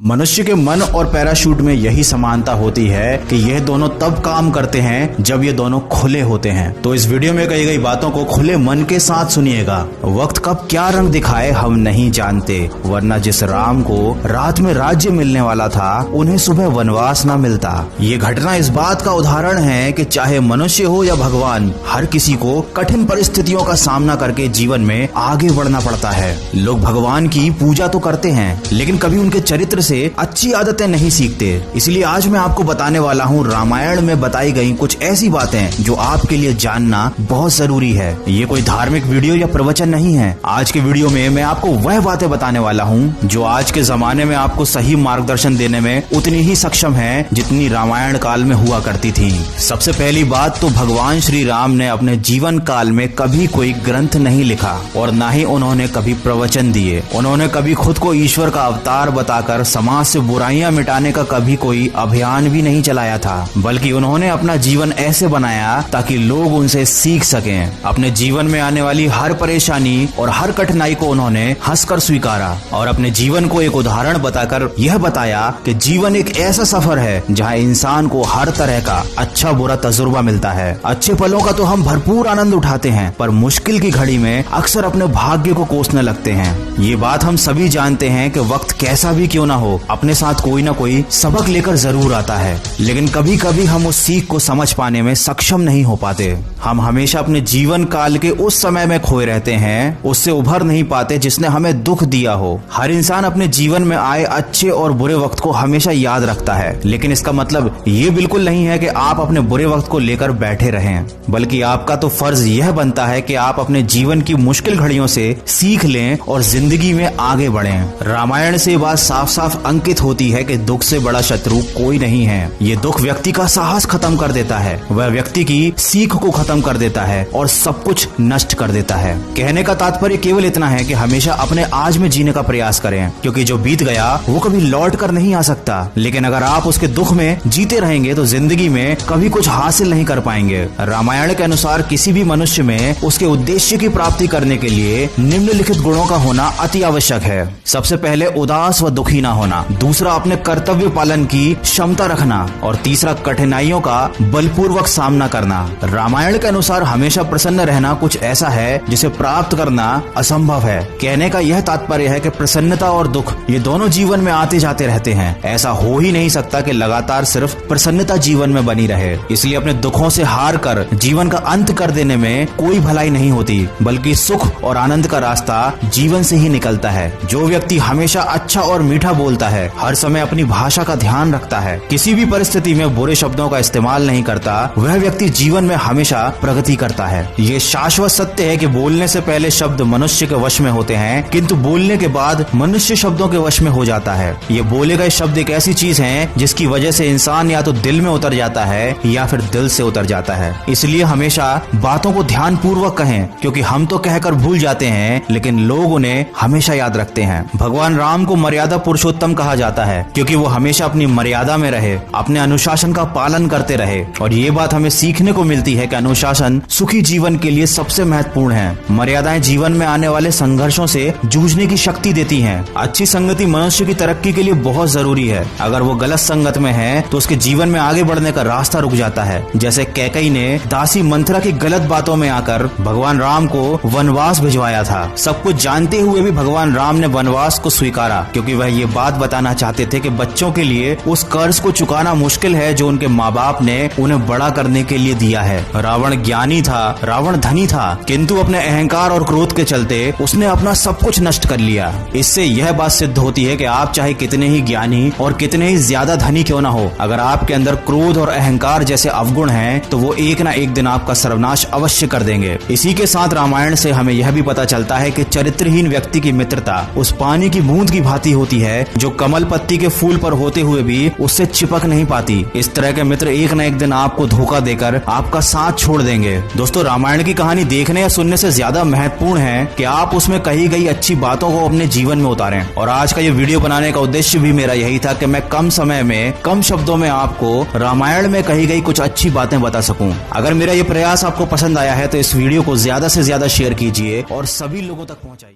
मनुष्य के मन और पैराशूट में यही समानता होती है कि यह दोनों तब काम करते हैं जब ये दोनों खुले होते हैं। तो इस वीडियो में कही गई बातों को खुले मन के साथ सुनिएगा। वक्त कब क्या रंग दिखाए हम नहीं जानते, वरना जिस राम को रात में राज्य मिलने वाला था उन्हें सुबह वनवास न मिलता। ये घटना इस बात का उदाहरण है कि चाहे मनुष्य हो या भगवान, हर किसी को कठिन परिस्थितियों का सामना करके जीवन में आगे बढ़ना पड़ता है। लोग भगवान की पूजा तो करते हैं, लेकिन कभी उनके चरित्र से अच्छी आदतें नहीं सीखते। इसलिए आज मैं आपको बताने वाला हूँ रामायण में बताई गई कुछ ऐसी बातें जो आपके लिए जानना बहुत जरूरी है। ये कोई धार्मिक वीडियो या प्रवचन नहीं है। आज के वीडियो में मैं आपको वह बातें बताने वाला हूँ जो आज के जमाने में आपको सही मार्गदर्शन देने में उतनी ही सक्षम है जितनी रामायण काल में हुआ करती थी। सबसे पहली बात तो भगवान श्री राम ने अपने जीवन काल में कभी कोई ग्रंथ नहीं लिखा और न ही उन्होंने कभी प्रवचन दिए। उन्होंने कभी खुद को ईश्वर का अवतार बताकर समाज से बुराइयां मिटाने का कभी कोई अभियान भी नहीं चलाया था, बल्कि उन्होंने अपना जीवन ऐसे बनाया ताकि लोग उनसे सीख सकें। अपने जीवन में आने वाली हर परेशानी और हर कठिनाई को उन्होंने हंसकर स्वीकारा और अपने जीवन को एक उदाहरण बताकर यह बताया कि जीवन एक ऐसा सफर है जहां इंसान को हर तरह का अच्छा बुरा तजुर्बा मिलता है। अच्छे पलों का तो हम भरपूर आनंद उठाते हैं, पर मुश्किल की घड़ी में अक्सर अपने भाग्य को कोसने लगते हैं। ये बात हम सभी जानते हैं कि वक्त कैसा भी क्यों ना हो, अपने साथ कोई ना कोई सबक लेकर जरूर आता है, लेकिन कभी कभी हम उस सीख को समझ पाने में सक्षम नहीं हो पाते। हम हमेशा अपने जीवन काल के उस समय में खोए रहते हैं, उससे उभर नहीं पाते जिसने हमें दुख दिया हो। हर इंसान अपने जीवन में आए अच्छे और बुरे वक्त को हमेशा याद रखता है, लेकिन इसका मतलब ये बिल्कुल नहीं है कि आप अपने बुरे वक्त को लेकर बैठे रहें, बल्कि आपका तो फर्ज यह बनता है कि आप अपने जीवन की मुश्किल घड़ियों से सीख लें और जिंदगी में आगे बढ़ें। रामायण से बात साफ साफ अंकित होती है कि दुख से बड़ा शत्रु कोई नहीं है। ये दुख व्यक्ति का साहस खत्म कर देता है, वह व्यक्ति की सीख को खत्म कर देता है और सब कुछ नष्ट कर देता है। कहने का तात्पर्य केवल इतना है कि हमेशा अपने आज में जीने का प्रयास करें, क्योंकि जो बीत गया वो कभी लौट कर नहीं आ सकता। लेकिन अगर आप उसके दुख में जीते रहेंगे तो जिंदगी में कभी कुछ हासिल नहीं कर पाएंगे। रामायण के अनुसार किसी भी मनुष्य में उसके उद्देश्य की प्राप्ति करने के लिए निम्नलिखित गुणों का होना अति आवश्यक है। सबसे पहले उदास व दुखी न होना, दूसरा अपने कर्तव्य पालन की क्षमता रखना और तीसरा कठिनाइयों का बलपूर्वक सामना करना। रामायण के अनुसार हमेशा प्रसन्न रहना कुछ ऐसा है जिसे प्राप्त करना असंभव है। कहने का यह तात्पर्य है कि प्रसन्नता और दुख ये दोनों जीवन में आते जाते रहते हैं। ऐसा हो ही नहीं सकता कि लगातार सिर्फ प्रसन्नता जीवन में बनी रहे। इसलिए अपने दुखों से हार कर जीवन का अंत कर देने में कोई भलाई नहीं होती, बल्कि सुख और आनंद का रास्ता जीवन से ही निकलता है। जो व्यक्ति हमेशा अच्छा और मीठा बोलता है, हर समय अपनी भाषा का ध्यान रखता है, किसी भी परिस्थिति में बुरे शब्दों का इस्तेमाल नहीं करता, वह व्यक्ति जीवन में हमेशा प्रगति करता है। ये शाश्वत सत्य है कि बोलने से पहले शब्द मनुष्य के वश में होते हैं, किंतु बोलने के बाद मनुष्य शब्दों के वश में हो जाता है। ये बोले गए शब्द एक ऐसी चीज है जिसकी वजह से इंसान या तो दिल में उतर जाता है या फिर दिल से उतर जाता है। इसलिए हमेशा बातों को ध्यान पूर्वक कहें, क्योंकि हम तो कहकर भूल जाते हैं लेकिन लोग उन्हें हमेशा याद रखते हैं। भगवान राम को मर्यादा पुरुषोत्तम कहा जाता है, क्योंकि वो हमेशा अपनी मर्यादा में रहे, अपने अनुशासन का पालन करते रहे। और ये बात हमें सीखने को मिलती है कि अनुशासन सुखी जीवन के लिए सबसे महत्वपूर्ण है। मर्यादाएं जीवन में आने वाले संघर्षों से जूझने की शक्ति देती हैं। अच्छी संगति मनुष्य की तरक्की के लिए बहुत जरूरी है। अगर वो गलत संगत में है तो उसके जीवन में आगे बढ़ने का रास्ता रुक जाता है। जैसे कैकेयी ने दासी मंथरा की गलत बातों में आकर भगवान राम को वनवास भिजवाया था। सब कुछ जानते हुए भी भगवान राम ने वनवास को स्वीकारा, क्योंकि वह ये बात बताना चाहते थे कि बच्चों के लिए उस कर्ज को चुकाना मुश्किल है जो उनके माँ बाप ने उन्हें बड़ा करने के लिए दिया है। रावण ज्ञानी था, रावण धनी था, किंतु अपने अहंकार और क्रोध के चलते उसने अपना सब कुछ नष्ट कर लिया। इससे यह बात सिद्ध होती है कि आप चाहे कितने ही ज्ञानी और कितने ही ज्यादा धनी क्यों ना हो, अगर आपके अंदर क्रोध और अहंकार जैसे अवगुण हैं तो वो एक ना एक दिन आपका सर्वनाश अवश्य कर देंगे। इसी के साथ रामायण से हमें यह भी पता चलता है कि चरित्रहीन व्यक्ति की मित्रता उस पानी की बूंद की भांति होती है जो कमल पत्ती के फूल पर होते हुए भी उससे चिपक नहीं पाती। इस तरह के मित्र एक न एक दिन आपको धोखा देकर आपका साथ छोड़ देंगे। दोस्तों, रामायण की कहानी देखने या सुनने से ज्यादा महत्वपूर्ण है कि आप उसमें कही गई अच्छी बातों को अपने जीवन में उतारें। और आज का ये वीडियो बनाने का उद्देश्य भी मेरा यही था कि मैं कम समय में कम शब्दों में आपको रामायण में कही गई कुछ अच्छी बातें बता सकूं। अगर मेरा ये प्रयास आपको पसंद आया है तो इस वीडियो को ज्यादा से ज्यादा शेयर कीजिए और सभी लोगों तक पहुंचाइए।